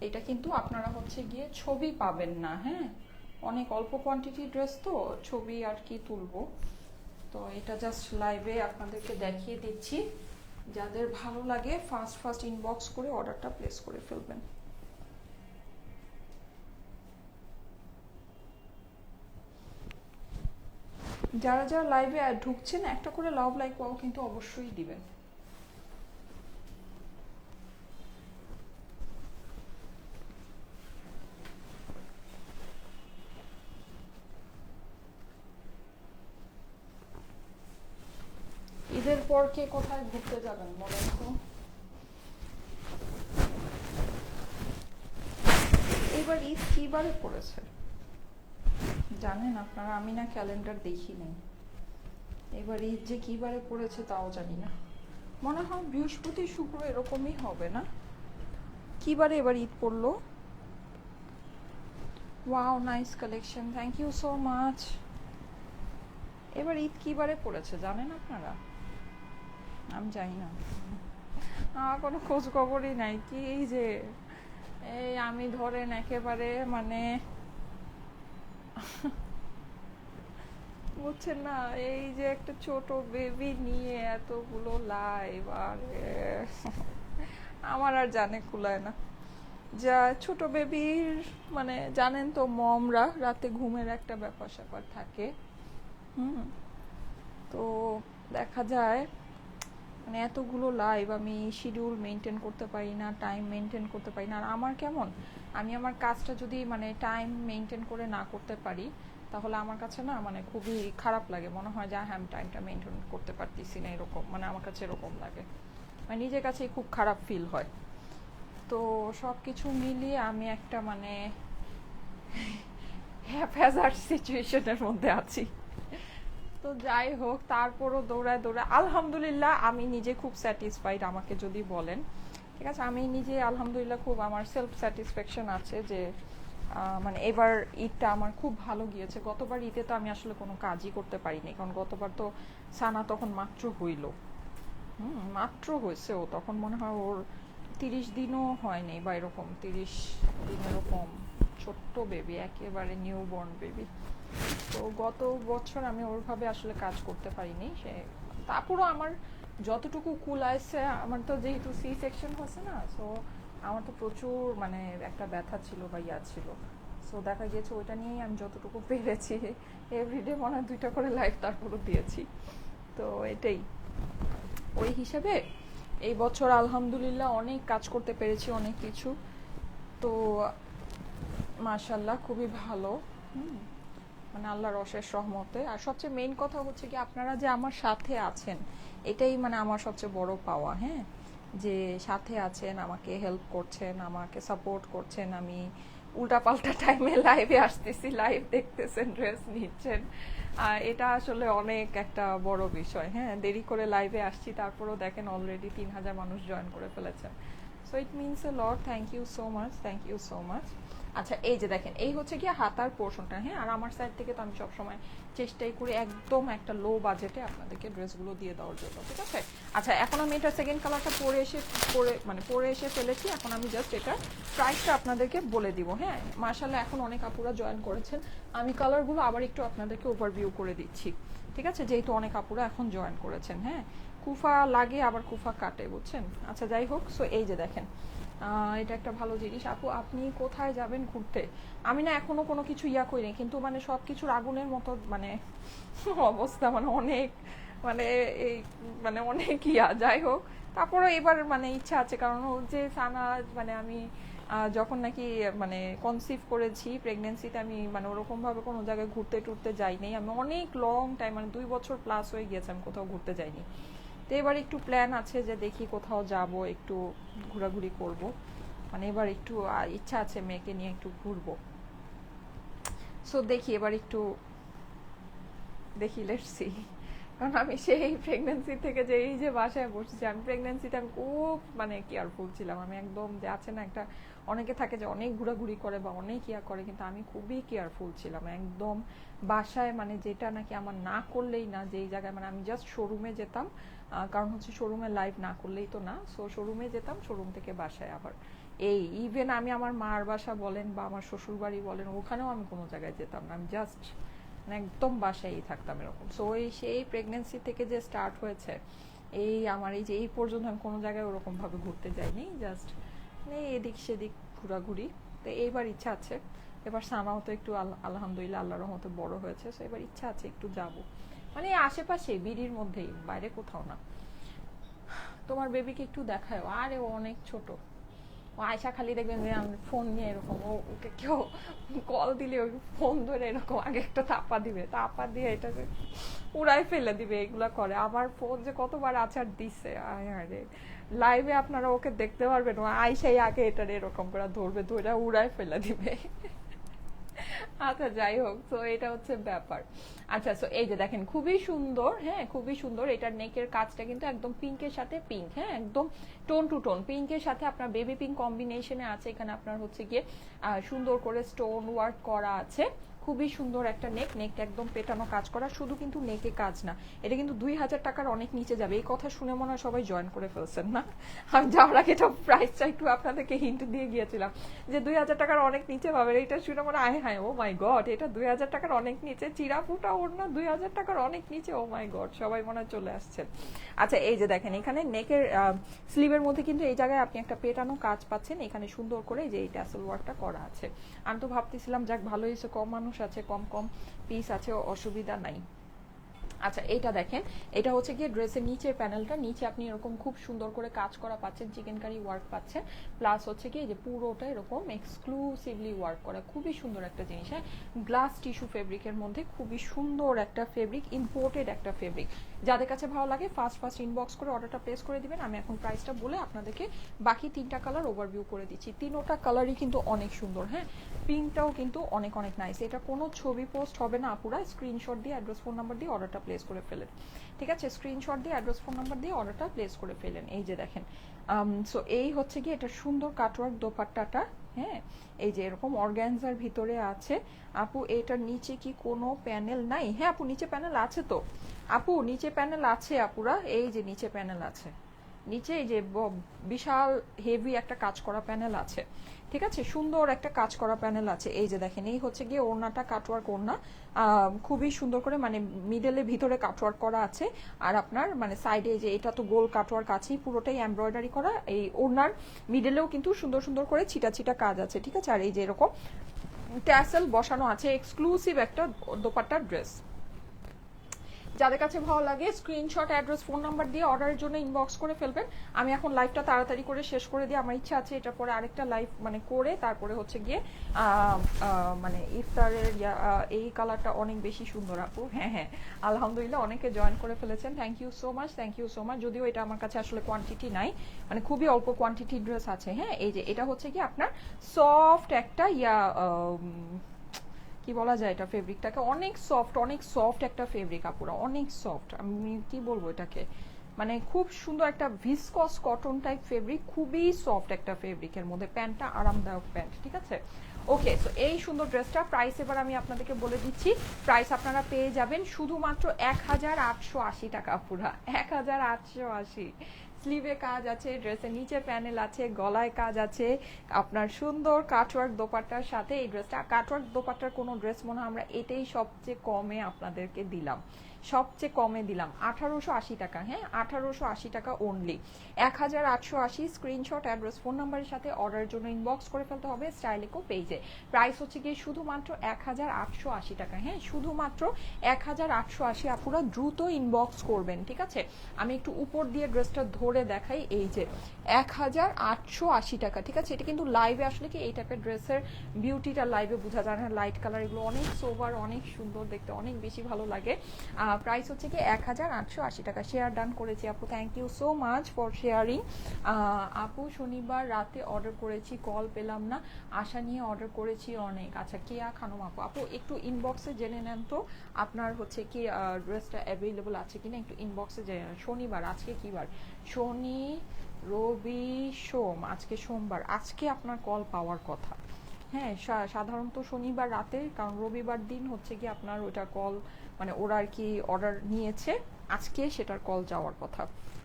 এটা কিন্তু আপনারা হচ্ছে গিয়ে ছবি পাবেন না। হ্যাঁ অনেক অল্প কোয়ান্টিটি ড্রেস তো ছবি আর কি তুলবো, তো এটা জাস্ট লাইভে আপনাদেরকে দেখিয়ে দিচ্ছি। যাদের ভালো লাগে ফার্স্ট ফার্স্ট ইনবক্স করে অর্ডারটা প্লেস করে ফেলবেন। যারা যারা লাইভে ঢুকছেন একটা করে লাভ লাইক ওয়াও কিন্তু অবশ্যই দিবেন। ঈদের পর কে কোথায় ঘুরতে যাবেন বলেন তো? এবার ঈদ কি বারে পড়েছে জানেন আপনারা? আমি না ক্যালেন্ডার দেখি নাই, এবার ঈদ যে কি বারে পড়েছে তাও জানি না। মনে হয় বৃহস্পতি শুক্র এরকমই হবে না? কি বারে এবার ঈদ পড়লো? Wow, nice collection, thank you so much. এবার ঈদ কি বারে পড়েছে জানেন আপনারা? আমি জানি না, আমার কোনো খোঁজ খবরই নাই। কি যে এই আমি ধরেন একেবারে মানে বুঝছেন না, এই যে একটা ছোট বেবি নিয়ে এতগুলো লাইভ, আর আমার আর জানে কুলায় না। যা ছোট বেবির মানে জানেন তো, মমরা রাতে ঘুমের একটা ব্যাপার স্যাপার থাকে। হুম, তো দেখা যায় মানে এতগুলো লাইভ আমি শিডিউল মেনটেন করতে পারি না, টাইম মেনটেন করতে পারি না। আর আমার কেমন, আমি আমার কাজটা যদি মানে টাইম মেনটেন করে না করতে পারি, তাহলে আমার কাছে না মানে খুবই খারাপ লাগে, মনে হয় যে হ্যাঁ আমি টাইমটা মেনটেন করতে পারতেছি না, এরকম মানে আমার কাছে এরকম লাগে, মানে নিজের কাছেই খুব খারাপ ফিল হয়। তো সব কিছু মিলিয়ে আমি একটা মানে হ্যাপহ্যাজার্ড সিচুয়েশনের মধ্যে আছি। তো যাই হোক, তারপরও দৌড়ায় দৌড়ায় আলহামদুলিল্লাহ আমি নিজে খুব স্যাটিসফাইড, আমাকে যদি বলেন। ঠিক আছে, আমি নিজে আলহামদুলিল্লাহ খুব আমার সেলফ স্যাটিসফ্যাকশন আছে যে মানে এবার ঈদটা আমার খুব ভালো গিয়েছে। গতবার ঈদে তো আমি আসলে কোনো কাজই করতে পারিনি, কারণ গতবার তো সানা তখন মাত্র হইল। মাত্র হয়েছে, ও তখন মনে হয় ওর 30 দিনও হয়নি বা এরকম, 30 দিন এরকম, ছোট্ট বেবি, একেবারে নিউ বর্ন বেবি। তো গত বছর আমি ওরভাবে আসলে কাজ করতে পারিনি। সে তারপরও আমার যতটুকু কুল আসছে, আমার তো যেহেতু সি সেকশন হচ্ছে না, সো আমার তো প্রচুর মানে একটা ব্যথা ছিল বা ইয়া ছিল। সো দেখা গিয়েছে ওইটা নিয়েই আমি যতটুকু পেরেছি, এভরিডে মনে হয় 2টা করে লাইভ তারপরও দিয়েছি। তো এটাই, ওই হিসেবে এই বছর আলহামদুলিল্লাহ অনেক কাজ করতে পেরেছি, অনেক কিছু। তো মাশাল্লাহ খুবই ভালো। মানে আল্লাহর অশেষ রহমতে। আর সবচেয়ে মেইন কথা হচ্ছে কি, আপনারা যে আমার সাথে আছেন, এটাই মানে আমার সবচেয়ে বড় পাওয়া। হ্যাঁ, যে সাথে আছেন, আমাকে হেল্প করছেন, আমাকে সাপোর্ট করছেন। আমি উল্টাপাল্টা টাইমে লাইভে আসতেছি, লাইভ দেখতেছেন, ড্রেস নিচ্ছেন, এটা আসলে অনেক একটা বড় বিষয়। হ্যাঁ, দেরি করে লাইভে আসছি, তারপরেও দেখেন অলরেডি 3000 মানুষ জয়েন করে ফেলেছেন। So it means a lot, thank you so much, thank you so much. আচ্ছা, এই যে দেখেন, এই হচ্ছে কি হাতার পোর্শনটা। হ্যাঁ, আর আমার সাইড থেকে তো আমি সবসময় চেষ্টাই করি একদম একটা লো বাজেটে আপনাদেরকে ড্রেসগুলো দিয়ে দেওয়ার জন্য। ঠিক আছে, আচ্ছা এখন আমি এটা সেকেন্ড কালারটা পরে এসে ফেলেছি। এখন আমি জাস্ট এটা প্রাইসটা আপনাদেরকে বলে দিব। হ্যাঁ, মাশাআল্লাহ এখন অনেক আপুরা জয়েন করেছেন, আমি কালারগুলো আবার একটু আপনাদেরকে ওভারভিউ করে দিচ্ছি। ঠিক আছে, যেহেতু অনেক আপুরা এখন জয়েন করেছেন। হ্যাঁ, কুফা লাগে আবার কুফা কাটে, বুঝছেন। আচ্ছা যাই হোক, সো এই যে দেখেন, এটা একটা ভালো জিনিস। আপু আপনি কোথায় যাবেন ঘুরতে? আমি না এখনো কোনো কিছু ইয়া করিনি, কিন্তু মানে সব কিছুর আগুনের মতো মানে অবস্থা, মানে অনেক মানে এই মানে অনেক ইয়া। যাই হোক, তারপরে এবার মানে ইচ্ছা আছে, কারণ যে সানা মানে আমি যখন নাকি মানে কনসিভ করেছি প্রেগনেন্সিতে, আমি মানে ওরকমভাবে কোনো জায়গায় ঘুরতে টুরতে যাইনি। আমি অনেক লং টাইম মানে 2 বছর প্লাস হয়ে গিয়েছে আমি কোথাও ঘুরতে যাইনি। তো এবার একটু প্ল্যান আছে যে দেখি কোথাও যাব, একটু ঘোরাঘুরি করব। মানে এবার একটু ইচ্ছা আছে মেয়েকে নিয়ে একটু ঘুরবো। সো দেখি এবার একটু দেখি, লেটস সি। কারণ আমি সেই প্রেগনেন্সি থেকে যে এই যে বাসায় বসেছি, আমি প্রেগনেন্সিতে আমি খুব মানে কেয়ারফুল ছিলাম। আমি একদম যে আছে না একটা, অনেকে থাকে যে অনেক ঘোরাঘুরি করে বা অনেক ইয়া করে, কিন্তু আমি খুবই কেয়ারফুল ছিলাম একদম। বাসায় মানে যেটা নাকি আমার না করলেই না, যেই জায়গায় মানে আমি জাস্ট শোরুমে যেতাম, কারণ হচ্ছে শোরুমে লাইভ না করলেই তো না। সো শোরুমে যেতাম, শোরুম থেকে বাসায় আবার এই ইভেন আমি আমার মার বাসা বলেন বা আমার শ্বশুর বাড়ি বলেন, ওখানেও আমি কোনো জায়গায় যেতাম না, আমি জাস্ট মানে একদম বাসায়ই থাকতাম এরকম। সো এই সেই প্রেগনেন্সি থেকে যে স্টার্ট হয়েছে, এই আমার এই যে এই পর্যন্ত আমি কোনো জায়গায় ওরকম ভাবে ঘুরতে যাইনি, জাস্ট মানে এদিক সেদিক ঘোরাঘুরি। তো এইবার ইচ্ছা আছে, এবার সানাও তো একটু আলহামদুলিল্লাহ আল্লাহর রহমতে বড় হয়েছে, সো এবার ইচ্ছা আছে একটু যাব, মানে আশেপাশে বিড়ির মধ্যেই, বাইরে কোথাও না। তোমার বেবিকে একটু দেখায়, আরে ও অনেক ছোট। ও আয়সা খালি দেখবেন যে ফোন নিয়ে এরকম, ওকে কেউ কল দিলে ওই ফোন ধরে এরকম আগে একটা তাপা দিবে, তাপা দিয়ে এটাকে উড়াই ফেলে দিবে, এগুলা করে। আবার ফোন যে কতবার আছাড় দিচ্ছে, আরে লাইভে আপনারা ওকে দেখতে পারবেন, ও আয়সাই আগে এটার এরকম করে ধরবে, ধরে উড়াই ফেলে দিবে। আচ্ছা যাই হোক, তো এটা হচ্ছে ব্যাপার। আচ্ছা, সো এই যে দেখেন খুবই সুন্দর, হ্যাঁ খুবই সুন্দর। এটার নেকের কাজটা কিন্তু একদম পিঙ্কের সাথে পিঙ্ক, হ্যাঁ একদম টোন টু টোন পিঙ্কের সাথে আপনার বেবি পিঙ্ক কম্বিনেশনে আছে। এখানে আপনার হচ্ছে গিয়ে সুন্দর করে স্টোন ওয়ার্ক করা আছে। খুবই সুন্দর একটা নেক, নেকটা একদম পেটানো কাজ করা। শুধু কিন্তু নেকে কাজ না, এটা কিন্তু 2000 টাকার অনেক নিচে যাবে। এই কথা শুনে মনে হয় সবাই জয়েন করে ফেলছেন না? আমি যাওয়ার আগে এটা প্রাইসটা একটু আপনাদেরকে হিন্ট দিয়ে গিয়েছিলাম যে 2000 টাকার অনেক নিচে পাবেন। এটা শুনে মনে হয় হায় ও মাই গড, এটা 2000 টাকার অনেক নিচে, চিরা ফুটা ওড়না 2000 টাকার অনেক নিচে, ও মাই গড, সবাই মনে হয় চলে আসছেন। আচ্ছা এই যে দেখেন এখানে নেকের স্লিভের মধ্যে কিন্তু এই জায়গায় আপনি একটা পেটানো কাজ পাচ্ছেন। এখানে সুন্দর করে যে এই ট্যাসেল ওয়ার্কটা করা আছে। আমি তো ভাবতেছিলাম যাক ভালো হয়েছে, কম মানুষ আছে, কম কম পিস আছে, অসুবিধা নাই। আচ্ছা এটা দেখেন, এটা হচ্ছে গিয়ে ড্রেসের নিচের প্যানেলটা, নিচে আপনি এরকম খুব সুন্দর করে কাজ করা পাচ্ছেন, চিকেন কারি ওয়ার্ক পাচ্ছেন, প্লাস হচ্ছে কি যে পুরোটা এরকম এক্সক্লুসিভলি ওয়ার্ক করা, খুবই সুন্দর একটা জিনিস। হ্যাঁ গ্লাস টিস্যু ফেব্রিকের মধ্যে খুবই সুন্দর একটা ফেব্রিক, ইম্পোর্টেড একটা ফেব্রিক। যাদের কাছে ভালো লাগে ফার্স্ট ফার্স্ট ইনবক্স করে অর্ডারটা প্লেস করে দিবেন। আমি এখন প্রাইসটা বলে আপনাদেরকে বাকি 3টা কালার ওভারভিউ করে দিচ্ছি। 3টা কালারই কিন্তু অনেক সুন্দর। হ্যাঁ পিঙ্কটাও কিন্তু অনেক অনেক নাইস। এটা কোনো ছবি পোস্ট হবে না আপুরা, স্ক্রিনশট দিয়ে অ্যাড্রেস ফোন নাম্বার দিয়ে অর্ডারটা প্লেস করে ফেলেন। ঠিক আছে, স্ক্রিনশট দিয়ে অ্যাড্রেস ফোন নাম্বার দিয়ে অর্ডারটা প্লেস করে ফেলেন। এই যে দেখেন সো এই হচ্ছে কি এটা সুন্দর কাটওয়ার্ক দোপাট্টাটা। হ্যাঁ এই যে এরকম অর্গানজার ভিতরে আছে। আপু এটার নিচে কি কোনো প্যানেল নাই? হ্যাঁ আপু নিচে প্যানেল আছে তো, আপু নিচে প্যানেল আছে আপুরা, এই যে নিচে প্যানেল আছে, নিচে এই যে বিশাল হেভি একটা কাজ করা প্যানেল আছে। ঠিক আছে, সুন্দর একটা কাজ করা প্যানেল আছে। এই যে দেখেন এই হচ্ছে গিয়ে ওড়নাটা, কাটওয়ার্ক ওড়না, খুবই সুন্দর করে মানে মিডলে ভিতরে কাটওয়ার্ক করা আছে। আর আপনার মানে সাইডে যে এটা তো গোল কাটওয়ার্ক আছেই, পুরোটাই এমব্রয়ডারি করা। এই ওড়নার মিডলেও কিন্তু সুন্দর সুন্দর করে ছিটা ছিটা কাজ আছে। ঠিক আছে, আর এই যে এরকম ট্যাসেল বসানো আছে, এক্সক্লুসিভ একটা দোপাট্টার ড্রেস। যাদের কাছে ভালো লাগে স্ক্রিনশট অ্যাড্রেস ফোন নাম্বার দিয়ে অর্ডারের জন্য ইনবক্স করে ফেলবেন। আমি এখন লাইভটা তাড়াতাড়ি করে শেষ করে দিই, আমার ইচ্ছা আছে এটার পরে আরেকটা লাইভ মানে করে তারপরে হচ্ছে গিয়ে মানে ইফতারের এই কালারটা অনেক বেশি সুন্দর আপু। হ্যাঁ হ্যাঁ আলহামদুলিল্লাহ অনেকে জয়েন করে ফেলেছেন, thank you so much, thank you so much. যদিও এটা আমার কাছে আসলে কোয়ান্টিটি নাই, মানে খুবই অল্প কোয়ান্টিটি ড্রেস আছে। হ্যাঁ এই যে এটা হচ্ছে কি আপনার সফট একটা কি বলা যায় এটা ফেব্রিকটাকে, অনেক সফট একটা ফেব্রিক আপুরা, অনেক সফট। আমি কি বলবো এটাকে, মানে খুব সুন্দর একটা ভিসকস কটন টাইপ ফেব্রিক, খুবই সফট একটা ফেব্রিকের মধ্যে। প্যান্টটা আরামদায়ক প্যান্ট। ঠিক আছে, ওকে সো এই সুন্দর ড্রেসটা প্রাইস এবার আমি আপনাদেরকে বলে দিচ্ছি। প্রাইস আপনারা পেয়ে যাবেন শুধুমাত্র 1880 টাকা আপুরা, 1880। স্লিভে কাজ আছে, ড্রেসের নিচে প্যানেল আছে, গলায় কাজ আছে, আপনার সুন্দর কাটওয়ার্ক দোপাট্টার সাথে এই ড্রেসটা। কাটওয়ার্ক দোপাট্টার কোনো ড্রেস মনে হয় আমরা এটাই সবচেয়ে কমে আপনাদেরকে দিলাম, সবচেয়ে কমে দিলাম 1880 টাকা। হ্যাঁ 1880 টাকা অনলি, 1880। স্ক্রিনশট অ্যাড্রেস ফোন নাম্বারের সাথে অর্ডারের জন্য ইনবক্স করে ফেলতে হবে স্টাইলিকো পেজে। প্রাইস হচ্ছে গিয়ে শুধুমাত্র 1880 টাকা। হ্যাঁ শুধুমাত্র 1880। আপুরা দ্রুত ইনবক্স করবেন। ঠিক আছে, আমি একটু উপর দিয়ে ড্রেসটা ধরে দেখাই। এই যে 1880 টাকা। ঠিক আছে, এটা কিন্তু লাইভে আসলে কি এই টাইপের ড্রেসের বিউটিটা লাইভে বোঝা যায় না। লাইট কালার এগুলো অনেক সোবার, অনেক সুন্দর দেখতে, অনেক বেশি ভালো লাগে। প্রাইস হচ্ছে কি 1880 টাকা। শেয়ার ডান করেছি আপু, thank you so much for sharing. আপু শনিবার রাতে অর্ডার করেছি, কল পেলাম না, আশা নিয়ে অর্ডার করেছি অনেক। আচ্ছা কেয়া খানম আপু, আপু একটু ইনবক্সে জেনে নেন তো আপনার হচ্ছে কি ড্রেসটা অ্যাভেলেবল আছে কিনা, একটু ইনবক্সে জেনে নেন। শনিবার, আজকে কি বার? শনি রবি সোম, আজকে সোমবার, আজকে আপনার কল পাওয়ার কথা। হ্যাঁ সাধারণত শনিবার রাতে, কারণ রবিবার দিন হচ্ছে কি আপনার ওইটা কল মানে ওরা আর কি অর্ডার নিয়েছে, আজকে সেটার কল যাওয়ার কথা।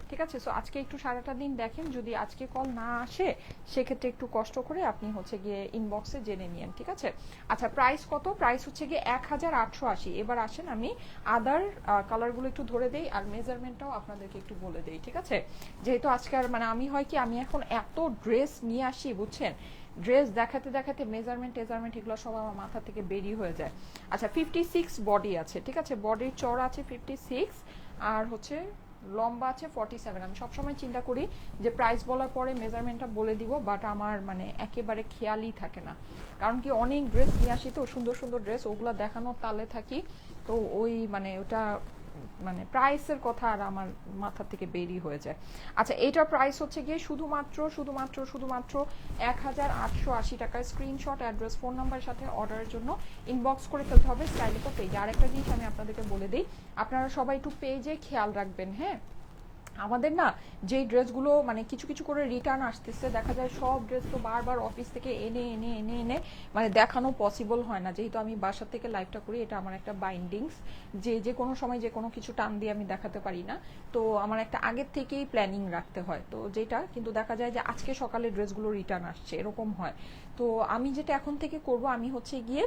ঠিক আছে, সো আজকে একটু সারাটা দিন দেখেন, যদি আজকে কল না আসে সেক্ষেত্রে একটু কষ্ট করে আপনি হচ্ছে গিয়ে ইনবক্সে জেনে নিন। ঠিক আছে, আচ্ছা প্রাইস কত? প্রাইস হচ্ছে গিয়ে 1880। এবার আসেন আমি আদার কালারগুলো একটু ধরে দেই আর মেজারমেন্টটাও আপনাদেরকে একটু বলে দেই। ঠিক আছে, যেহেতু আজকে আর মানে আমি হয় কি আমি এখন এত ড্রেস নিয়ে আসি বুঝছেন, ড্রেস দেখাতে দেখাতে মেজারমেন্ট এগুলো সব আমার মাথা থেকে বেরিয়ে হয়ে যায়। আচ্ছা 56 বডি আছে। ঠিক আছে, বডির চড়া আছে 56 আর হচ্ছে লম্বা আছে 47। আমি সবসময় চিন্তা করি যে প্রাইস বলার পরে মেজারমেন্টটা বলে দিব, বাট আমার মানে একেবারে খেয়ালই থাকে না, কারণ কি অনেক ড্রেস নিয়ে আসি তো সুন্দর সুন্দর ড্রেস, ওগুলো দেখানোর তালে থাকি, তো ওই মানে ওটা মানে প্রাইসের কথা আর আমার মাথা থেকে বেরিয়ে হয়ে যায়। আচ্ছা, এটার প্রাইস হচ্ছে গিয়ে শুধুমাত্র 1880 টাকায়। স্ক্রিনশট, অ্যাড্রেস, ফোন নাম্বারের সাথে অর্ডারের জন্য ইনবক্স করে ফেলতে হবে স্টাইলিকো পেজে। আরেকটা জিনিস আমি আপনাদেরকে বলে দিই, আপনারা সবাই একটু পেজে খেয়াল রাখবেন। হ্যাঁ, আমাদের না যেই ড্রেসগুলো মানে কিছু কিছু করে রিটার্ন আসতেছে, দেখা যায় সব ড্রেস তো বারবার অফিস থেকে এনে এনে এনে এনে মানে দেখানো পসিবল হয় না। যেহেতু আমি বাসা থেকে লাইভটা করি, এটা আমার একটা বাইন্ডিংস, যে যে কোনো সময় যে কোনো কিছু টান দিয়ে আমি দেখাতে পারি না, তো আমার একটা আগের থেকেই প্ল্যানিং রাখতে হয়। তো যেটা কিন্তু দেখা যায় যে আজকে সকালে ড্রেসগুলো রিটার্ন আসছে, এরকম হয়। তো আমি যেটা এখন থেকে করব, আমি হচ্ছে গিয়ে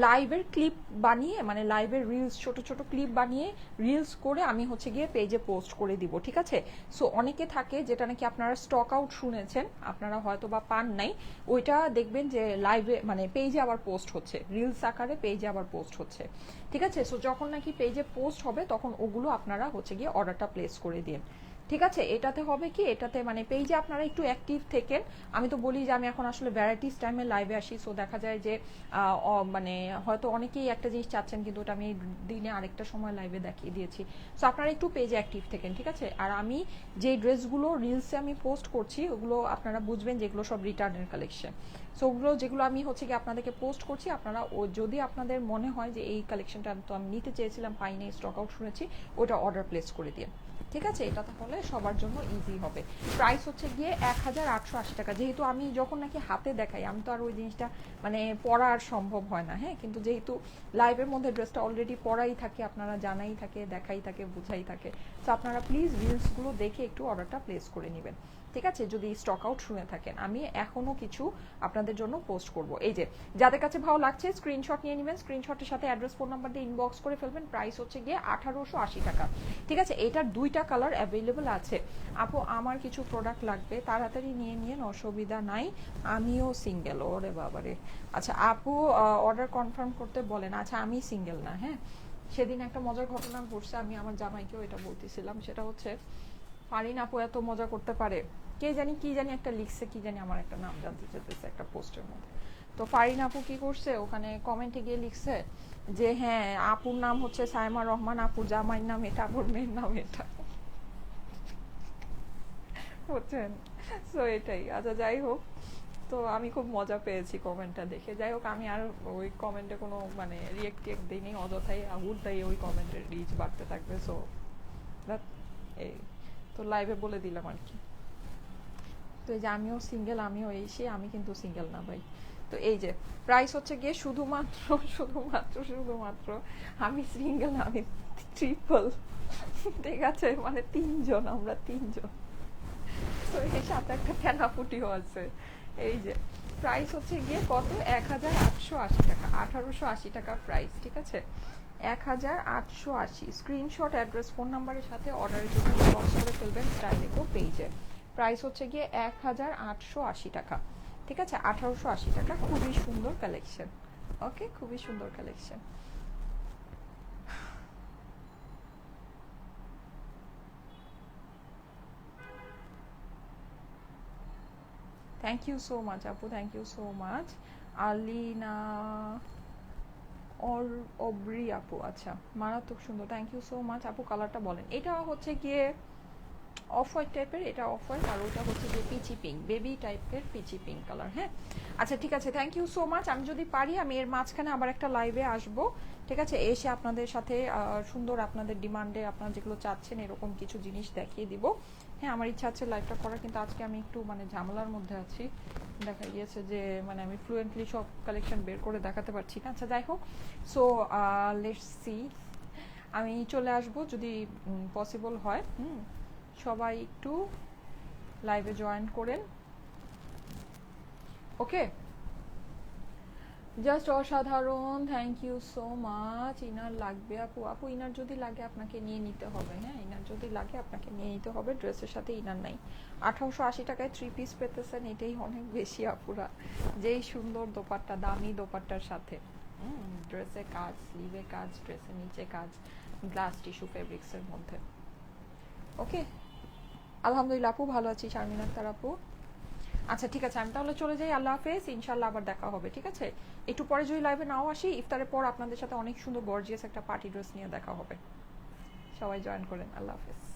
লাইভের ক্লিপ বানিয়ে, মানে লাইভের রিলস, ছোট ছোট ক্লিপ বানিয়ে রিলস করে আমি হচ্ছে গিয়ে পেজে পোস্ট করে দিব, ঠিক আছে? সো অনেকে থাকে যেটা নাকি আপনারা স্টক আউট শুনেছেন, আপনারা হয়তো বা পান নাই, ওইটা দেখবেন যে লাইভে মানে পেজে আবার পোস্ট হচ্ছে, রিলস আকারে পেজে আবার পোস্ট হচ্ছে, ঠিক আছে? সো যখন নাকি পেজে পোস্ট হবে তখন ওগুলো আপনারা হচ্ছে গিয়ে অর্ডারটা প্লেস করে দিন, ঠিক আছে? এটাতে হবে কি, এটাতে মানে পেজে আপনারা একটু অ্যাক্টিভ থেকেন। আমি তো বলি যে আমি এখন আসলে ভ্যারাইটিস টাইমে লাইভে আসি, সো দেখা যায় যে মানে হয়তো অনেকেই একটা জিনিস চাচ্ছেন, কিন্তু ওটা আমি দিনে আরেকটা সময় লাইভে দেখিয়ে দিয়েছি। সো আপনারা একটু পেজে অ্যাক্টিভ থেকেন, ঠিক আছে? আর আমি যে ড্রেসগুলো রিলসে আমি পোস্ট করছি, ওগুলো আপনারা বুঝবেন যেগুলো সব রিটার্নের কালেকশন। সো ওগুলো যেগুলো আমি হচ্ছে কি আপনাদেরকে পোস্ট করছি, আপনারা ও যদি আপনাদের মনে হয় যে এই কালেকশনটা তো আমি নিতে চেয়েছিলাম, পাইনি, স্টক আউট শুনেছি, ওটা অর্ডার প্লেস করে দিয়ে, ঠিক আছে? এটা তাহলে সবার জন্য ইজি হবে। প্রাইস হচ্ছে গিয়ে 1880 টাকা। যেহেতু আমি যখন নাকি হাতে দেখাই, আমি তো আর ওই জিনিসটা মানে পরা আর সম্ভব হয় না, হ্যাঁ, কিন্তু যেহেতু লাইভের মধ্যে ড্রেসটা অলরেডি পরাই থাকে, আপনারা জানাই থাকে, দেখাই থাকে, বুঝাই থাকে, তো আপনারা প্লিজ রিলসগুলো দেখে একটু অর্ডারটা প্লেস করে নেবেন, ঠিক আছে? যদি স্টক আউট শুনে থাকেন, আমি এখনো কিছু আপনাদের জন্য পোস্ট করব। এই যে যাদের কাছে ভালো লাগছে স্ক্রিনশট নিয়ে নেবেন, স্ক্রিনশটের সাথে অ্যাড্রেস, ফোন নাম্বার দিয়ে ইনবক্স করে ফেলবেন। প্রাইস হচ্ছে গিয়ে 1880 টাকা, ঠিক আছে? এটার দুইটা কালার অ্যাভেলেবল আছে। আপু আমার কিছু প্রোডাক্ট লাগবে, তাড়াতাড়ি নিয়ে নিন, অসুবিধা নাই, আমিও সিঙ্গেল। ওরে বাবারে। আচ্ছা আপু, অর্ডার কনফার্ম করতে বলেন। আচ্ছা আমি সিঙ্গেল না, হ্যাঁ, সেদিন একটা মজার ঘটনা ঘটছে, আমি আমার জামাইকেও এটা বলতেছিলাম। সেটা হচ্ছে ফারিন আপু এত মজা করতে পারে, কে জানি কি জানি একটা লিখছে, কি জানি আমার একটা নাম জানতে চাইতেছে একটা পোস্টের মধ্যে। তো ফারিন আপু কি করছে, ওখানে কমেন্টে গিয়ে লিখছে যে হ্যাঁ আপুর নাম হচ্ছে সাইমা রহমান, আপুর জামাইয়ের নাম এটা, আপুর মেয়ের নাম এটা, বুঝছেন? সো এটাই। আচ্ছা যাই হোক, তো আমি খুব মজা পেয়েছি কমেন্টটা দেখে। যাই হোক, আমি আর ওই কমেন্টে কোনো মানে রিয়েক্ট টিয়েক্ট দিইনি, অযথাই হুড়টাই ওই কমেন্টের রিচ বাড়তে থাকবে। সো এই তো লাইভে বলে দিলাম আর কি। তো এই যে আমিও সিঙ্গেল, আমিও এই সে, আমি কিন্তু সিঙ্গেল না ভাই। তো এই যে প্রাইস হচ্ছে গিয়ে শুধুমাত্র শুধুমাত্র শুধুমাত্র, আমি সিঙ্গেল, আমি ট্রিপল, ঠিক আছে? মানে তিনজন, আমরা তিনজন। তো এর সাথে একটা ফেনাফুটিও আছে। এই যে প্রাইস হচ্ছে গিয়ে কত, 1880 টাকা, 1880 টাকা প্রাইস, ঠিক আছে? 1880। স্ক্রিনশট, অ্যাড্রেস, ফোন নাম্বারের সাথে অর্ডারের জন্য ইনবক্স করে ফেলবেন স্টাইলিকো পেজে। প্রাইস হচ্ছে গিয়ে 1880 টাকা, ঠিক আছে? 1880 টাকা। খুবই সুন্দর কালেকশন, ওকে, খুবই সুন্দর collection. Thank you so much আপু, thank you so much. Alina or Aubrey আপু, আচ্ছা, মারাত্মক সুন্দর, থ্যাংক ইউ সো মাচ আপু। কালারটা বলেন। এটা হচ্ছে গিয়ে অফ হোয়াইট টাইপের, এটা অফ হোয়াইট, আর ওটা হচ্ছে যে পিচি পিঙ্ক, বেবি টাইপের পিচি পিঙ্ক কালার, হ্যাঁ। আচ্ছা ঠিক আছে, থ্যাংক ইউ সো মাচ। আমি যদি পারি আমি এর মাঝখানে আবার একটা লাইভে আসবো, ঠিক আছে? এসে আপনাদের সাথে সুন্দর আপনাদের ডিমান্ডে আপনারা যেগুলো চাচ্ছেন এরকম কিছু জিনিস দেখিয়ে দিব। হ্যাঁ, আমার ইচ্ছা আছে লাইভটা করার, কিন্তু আজকে আমি একটু মানে ঝামেলার মধ্যে আছি। দেখা গিয়েছে যে মানে আমি ফ্লুয়েন্টলি সব কালেকশন বের করে দেখাতে পারছি না। আচ্ছা যাই হোক, সো লেটস সি, আমি চলে আসবো যদি পসিবল হয়। সবাই একটু লাইভে জয়েন করেন, ওকে? জাস্ট অসাধারণ, thank you so much. Inner লাগবে আপু? আপু ইনার যদি লাগে আপনাকে নিয়ে নিতে হবে, হ্যাঁ, ইনার যদি লাগে আপনাকে নিয়ে নিতে হবে, ড্রেসের সাথে ইনার নাই। 1880 টাকায় 3 পিস পেতেছেন, এটাই অনেক বেশি আপুরা। যেই সুন্দর দোপাট্টা, দামি দোপাট্টার সাথে ড্রেসে কাজ, স্লিভে কাজ, ড্রেসের নিচে কাজ, গ্লাস টিস্যু ফেব্রিক্সের মধ্যে, ওকে? আলহামদুলিল্লাহ আপু, ভালো আছি। শারমিন আক্তার আপু, আচ্ছা ঠিক আছে, আমি তাহলে চলে যাই। আল্লাহ হাফেজ, ইনশাল্লাহ আবার দেখা হবে, ঠিক আছে? একটু পরে যদি লাইভে নাও আসি, ইফতারের পর আপনাদের সাথে অনেক সুন্দর গর্জিয়াস একটা পার্টি ড্রেস নিয়ে দেখা হবে। সবাই জয়েন করেন। আল্লাহ হাফেজ।